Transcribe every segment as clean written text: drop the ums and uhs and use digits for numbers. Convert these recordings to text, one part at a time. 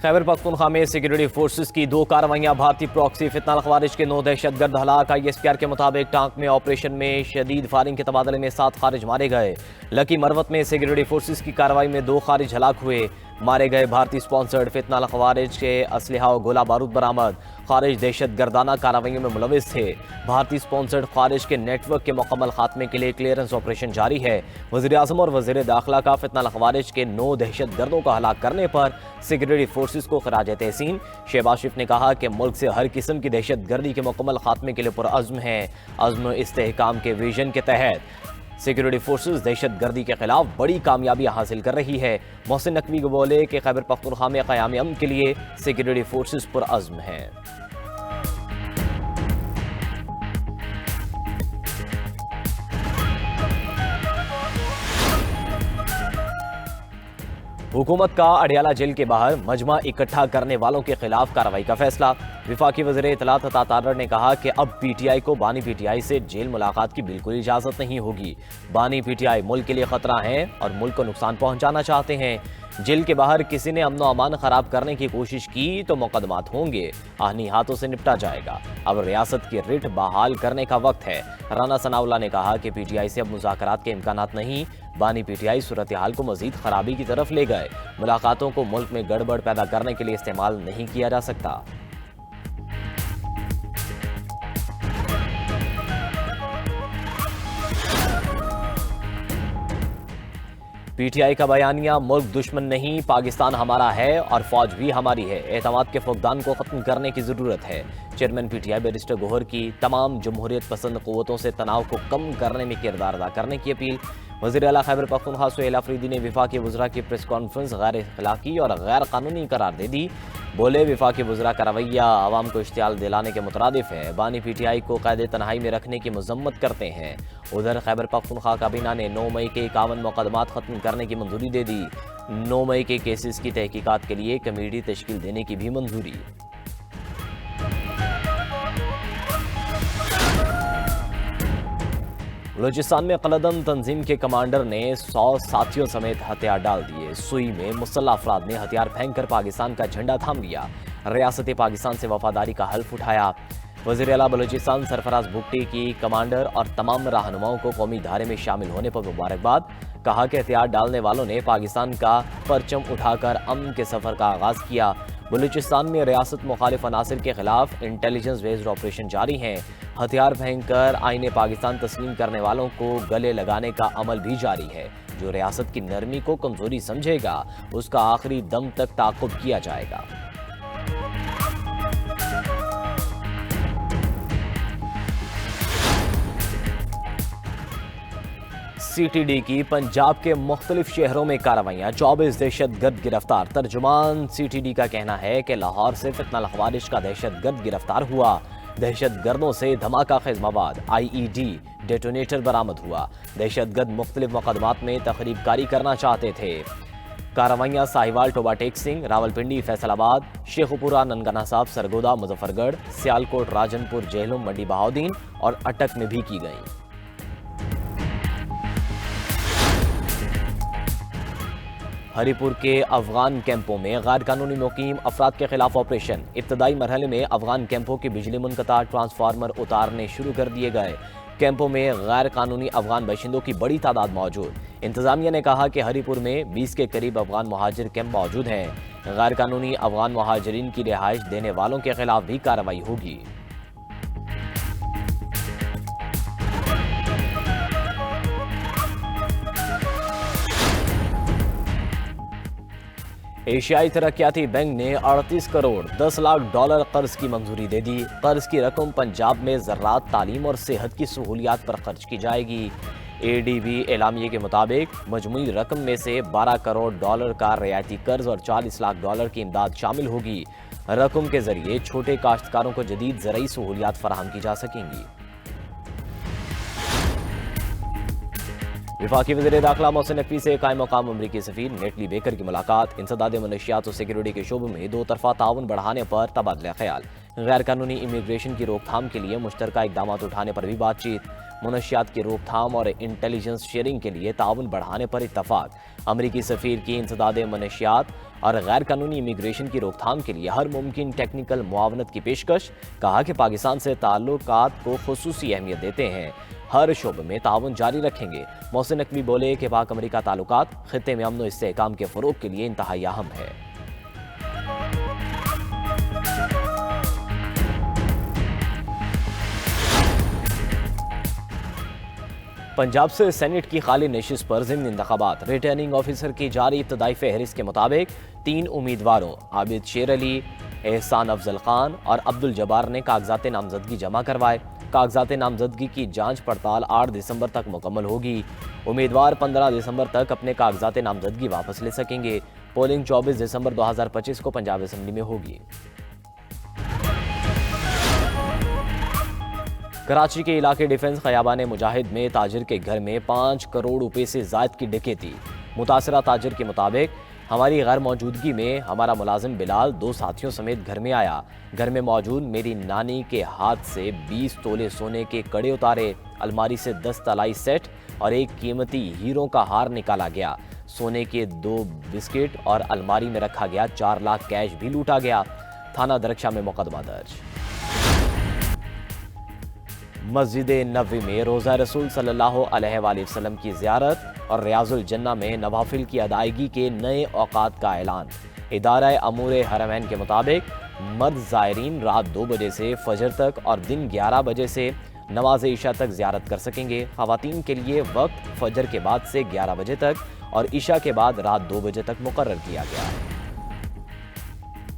खैबर पख्तूनख्वा में security forces की 2 कार्रवाइयां। भारतीय प्रॉक्सी फितना ख्वारिज के 9 दहशतगर्द हलाक। ISPR के मुताबिक टांक में ऑपरेशन में शदीद फायरिंग के तबादले में 7 खारिज मारे गए। लकी मरवत में सिक्योरिटी फोर्सेस की कार्रवाई में 2 खारिज हलाक हुए। मारे गए भारतीय स्पॉन्सर्ड फितना ख्वारिज के असलहा और गोला बारूद बरामद। खारिज दहशत गर्दाना कार्रवाइयों में मुलविस थे। भारतीय स्पॉन्सर्ड खारिज के नेटवर्क के मुकम्मल खात्मे के लिए क्लियरेंस ऑपरेशन जारी है। वज़ीर आज़म और वज़ीर दाखिला का फितना ख्वारिज के 9 दहशत गर्दों का हलाक करने पर सिक्योरिटी फोर्सेस को खराज तहसीन। शहबाज शरीफ ने कहा कि मुल्क से हर किस्म की दहशत गर्दी के मुकम्मल खात्मे के लिए पुरअज़्म है। अज़्म इस्तेहकाम के विजन के तहत सिक्योरिटी फोर्सेस दहशत गर्दी के खिलाफ बड़ी कामयाबियां हासिल कर रही है। मोहसिन नकवी को बोले कि खैबर पख्तूनख्वा में क़याम अमन के लिए सिक्योरिटी फोर्सेस पुरअज़्म हैं। हुकूमत का अडियाला जेल के बाहर मजमा इकट्ठा करने वालों के खिलाफ कार्रवाई का फैसला। वफाकी वज़ीर इत्तलात अता तारड़ ने कहा कि अब PTI को बानी PTI से जेल मुलाकात की बिल्कुल इजाज़त नहीं होगी। बानी PTI मुल्क के लिए खतरा हैं और मुल्क को नुकसान पहुंचाना चाहते हैं। जेल के बाहर किसी ने अमन अमान खराब करने की कोशिश की तो मुकदमात होंगे, आहनी हाथों से निपटा जाएगा। अब रियासत की रिट बहाल करने का वक्त है। राना सनाउल्लाह ने कहा कि PTI से अब मुज़ाकरात के इम्कानात नहीं। बानी PTI सूरत हाल को मजीद खराबी की तरफ ले गए। मुलाकातों को मुल्क में गड़बड़ पैदा करने के लिए इस्तेमाल नहीं किया जा सकता। PTI का बयानिया मुल्क दुश्मन नहीं, पाकिस्तान हमारा है और फौज भी हमारी है। एतमाद के फुकदान को खत्म करने की जरूरत है। चेयरमैन PTI बैरिस्टर गोहर की तमाम जमहूरियत पसंद क़ुव्वतों से तनाव को कम करने में किरदार अदा करने की अपील। वज़ीर आला खैबर पख्तूनख्वा सुहेल अफरीदी ने वफाकी वज़रा की प्रेस कॉन्फ्रेंस गैर अखलाकी और गैर कानूनी करार दे दी। बोले वफाकी वज़रा का रवैया आवाम को इश्तियाल दिलाने के मुतरादिफ है। बानी PTI को क़ैद तन्हाई में रखने की मजम्मत करते हैं। उधर खैबर पख्तूनख्वा काबीना ने 9 मई के 51 मुकदमात ख़त्म करने की मंजूरी दे दी। 9 मई के केसेस की तहकीकात के लिए कमेटी तश्कील देने की भी मंजूरी। बलूचिस्तान में कलदम तंजीम के कमांडर ने 100 साथियों समेत हथियार डाल दिए। सुई में मुसल्लह अफराद ने हथियार फेंककर पाकिस्तान का झंडा थाम लिया। रियासत पाकिस्तान से वफादारी का हल्फ उठाया। वज़ीर आला बलूचिस्तान सरफराज भुट्टी की कमांडर और तमाम रहनुमाओं को कौमी धारे में शामिल होने पर मुबारकबाद। कहा कि हथियार डालने वालों ने पाकिस्तान का परचम उठाकर अमन के सफ़र का आगाज़ किया। बलूचिस्तान में रियासत मुखालिफ अनासिर के खिलाफ इंटेलिजेंस बेस्ड ऑपरेशन जारी हैं। हथियार फेंककर आईने पाकिस्तान तस्लीम करने वालों को गले लगाने का अमल भी जारी है। जो रियासत की नरमी को कमजोरी समझेगा उसका आखिरी दम तक ताक़ुब किया जाएगा। CTD की पंजाब के मुख्तलिफ शहरों में कार्रवाइयाँ। 24 दहशतगर्द गिरफ्तार। तर्जुमान CTD का कहना है कि लाहौर से फितना ख्वारिज का दहशतगर्द गिरफ्तार हुआ। दहशतगर्दों से धमाका खेज मवाद IED डेटोनेटर बरामद हुआ। दहशतगर्द मुख्तलिफ मुकदमात में तखरीबकारी करना चाहते थे। कार्रवाइयाँ साहिवाल, टोबा टेक सिंह, रावलपिंडी, फैसलाबाद, शेखुपुरा, ननकाना साहब, सरगोदा, मुजफ्फरगढ़, सियालकोट, राजनपुर, जेहलम, मंडी बहाउद्दीन और अटक में भी की गई। हरीपुर के अफगान कैंपों में गैर कानूनी मुकीम अफराद के खिलाफ ऑपरेशन। इब्तदाई मरहले में अफगान कैंपों की बिजली मुनक़ता, ट्रांसफार्मर उतारने शुरू कर दिए गए। कैंपों में गैर कानूनी अफगान बाशिंदों की बड़ी तादाद मौजूद। इंतजामिया ने कहा कि हरीपुर में 20 के करीब अफगान महाजिर कैंप मौजूद हैं। गैर कानूनी अफगान महाजिरीन की रिहाइश देने वालों के खिलाफ भी कार्रवाई होगी। एशियाई तरक्याती बैंक ने 38 करोड़ 10 लाख डॉलर कर्ज की मंजूरी दे दी। कर्ज की रकम पंजाब में ज़राअत, तालीम और सेहत की सहूलियात पर खर्च की जाएगी। ADB एलामिये के मुताबिक मजमूई रकम में से 12 करोड़ डॉलर का रियायती कर्ज और 40 लाख डॉलर की इमदाद शामिल होगी। रकम के जरिए छोटे काश्तकारों को जदीद ज़रई सहूलियात फराहम की जा सकेंगी। वफाकी वज़ीर दाखिला मोहसिन नकवी से कायम मकाम अमरीकी सफ़ीर नेटली बेकर की मुलाकात। इंसदाद मनशियात और सिक्योरिटी के शोबे में 2 तरफ़ा ताउन बढ़ाने पर तबादला ख्याल। गैर कानूनी इमिग्रेशन की रोकथाम के लिए मुश्तरका इक़दाम उठाने पर भी बातचीत। मनशियात की रोकथाम और इंटेलिजेंस शेयरिंग के लिए ताउन बढ़ाने पर इत्तफाक। अमरीकी सफ़ीर की इंसदाद मनशियात اور غیر قانونی امیگریشن کی روک تھام کے لیے ہر ممکن ٹیکنیکل معاونت کی پیشکش. کہا کہ پاکستان سے تعلقات کو خصوصی اہمیت دیتے ہیں, ہر شعبے میں تعاون جاری رکھیں گے. محسن نقوی بولے کہ پاک امریکہ تعلقات خطے میں امن و استحکام کے فروغ کے لیے انتہائی اہم ہے. پنجاب سے سینٹ کی خالی نشست پر ضمنی انتخابات. ریٹرننگ آفیسر کی جاری ابتدائی فہرست کے مطابق 3 امیدواروں عابد شیر علی, احسان افضل خان اور عبد الجبار نے کاغذات نامزدگی جمع کروائے. کاغذات نامزدگی کی جانچ پڑتال 8 دسمبر تک مکمل ہوگی. امیدوار 15 دسمبر تک اپنے کاغذات نامزدگی واپس لے سکیں گے. پولنگ 24 دسمبر 2025 کو پنجاب اسمبلی میں ہوگی. کراچی کے علاقے ڈیفنس خیابان مجاہد میں تاجر کے گھر میں 5 کروڑ روپے سے زائد کی ڈکیتی. متاثرہ تاجر کے مطابق ہماری غیر موجودگی میں ہمارا ملازم بلال 2 ساتھیوں سمیت گھر میں آیا. گھر میں موجود میری نانی کے ہاتھ سے 20 تولے سونے کے کڑے اتارے, الماری سے 10 طلائی سیٹ اور ایک قیمتی ہیروں کا ہار نکالا گیا. سونے کے 2 بسکٹ اور الماری میں رکھا گیا 4 لاکھ کیش بھی لوٹا گیا. تھانہ درخشاں میں مقدمہ درج. مسجد نبوی میں روزہ رسول صلی اللہ علیہ وآلہ وسلم کی زیارت اور ریاض الجنہ میں نوافل کی ادائیگی کے نئے اوقات کا اعلان. ادارہ امور حرمین کے مطابق مرد زائرین رات 2 بجے سے فجر تک اور دن 11 بجے سے نماز عشاء تک زیارت کر سکیں گے. خواتین کے لیے وقت فجر کے بعد سے 11 بجے تک اور عشاء کے بعد رات 2 بجے تک مقرر کیا گیا.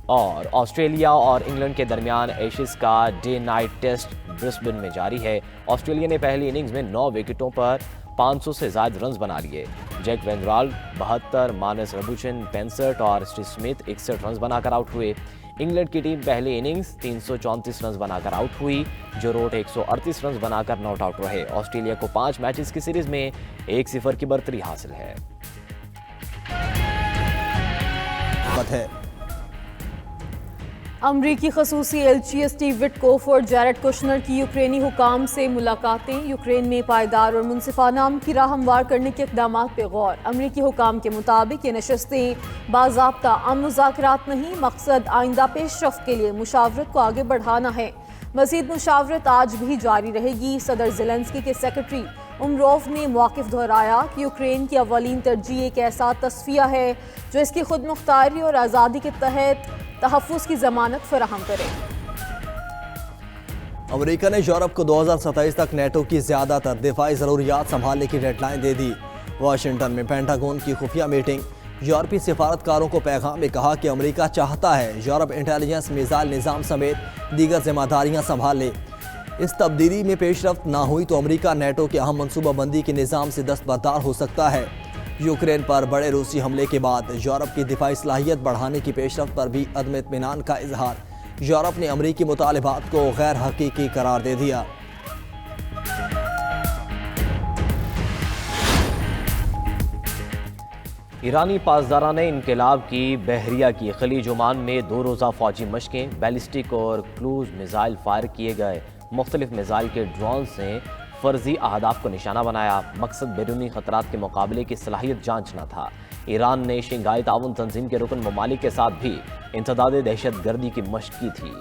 اور آسٹریلیا اور انگلینڈ کے درمیان ایشز کا ڈے نائٹ ٹیسٹ برسبن میں جاری ہے. آسٹریلیا نے پہلی اننگز میں 9 وکٹوں پر 500 سے زائد رنز بنا لیے. جیک وینڈرال 72, مانس ربوچن 65 اور اسٹیو اسمتھ 61 رنز بنا کر آؤٹ ہوئے. انگلینڈ کی ٹیم پہلی اننگز 334 رنز بنا کر آؤٹ ہوئی. جو روٹ 138 رنز بنا کر ناٹ آؤٹ رہے. آسٹریلیا کو 5 میچز کی سیریز میں 1-0 کی برتری حاصل ہے. امریکی خصوصی ایلچی اسٹیو وٹکوف اور جیرڈ کشنر کی یوکرینی حکام سے ملاقاتیں. یوکرین میں پائیدار اور منصفانہ امن کی راہ ہموار کرنے کے اقدامات پہ غور. امریکی حکام کے مطابق یہ نشستیں باضابطہ امن مذاکرات نہیں, مقصد آئندہ پیش رفت کے لیے مشاورت کو آگے بڑھانا ہے. مزید مشاورت آج بھی جاری رہے گی. صدر زیلنسکی کے سیکرٹری امروف نے موقف دہرایا کہ یوکرین کی اولین ترجیح ایک ایسا تصفیہ ہے جو اس کی خود مختاری اور آزادی کے تحت تحفظ کی ضمانت فراہم کرے. امریکہ نے یورپ کو 2027 تک نیٹو کی زیادہ تر دفاعی ضروریات سنبھالنے کی ڈیڈ لائن دے دی. واشنگٹن میں پینٹاگون کی خفیہ میٹنگ. یورپی سفارتکاروں کو پیغام میں کہا کہ امریکہ چاہتا ہے یورپ انٹیلیجنس میزائل نظام سمیت دیگر ذمہ داریاں سنبھال لے. اس تبدیلی میں پیش رفت نہ ہوئی تو امریکہ نیٹو کے اہم منصوبہ بندی کے نظام سے دستبردار ہو سکتا ہے. یوکرین پر بڑے روسی حملے کے بعد یورپ کی دفاعی صلاحیت بڑھانے کی پیش رفت پر بھی عدم اطمینان کا اظہار. یورپ نے امریکی مطالبات کو غیر حقیقی قرار دے دیا. ایرانی پاسداران انقلاب کی بحریہ کی خلیج عمان میں 2 روزہ فوجی مشقیں. بیلسٹک اور کروز میزائل فائر کیے گئے. مختلف میزائل کے ڈرونز نے فرضی اہداف کو نشانہ بنایا. مقصد بیرونی خطرات کے مقابلے کی صلاحیت جانچنا تھا. ایران نے شنگھائی تعاون تنظیم کے رکن ممالک کے ساتھ بھی انسداد دہشت گردی کی مشق کی تھی.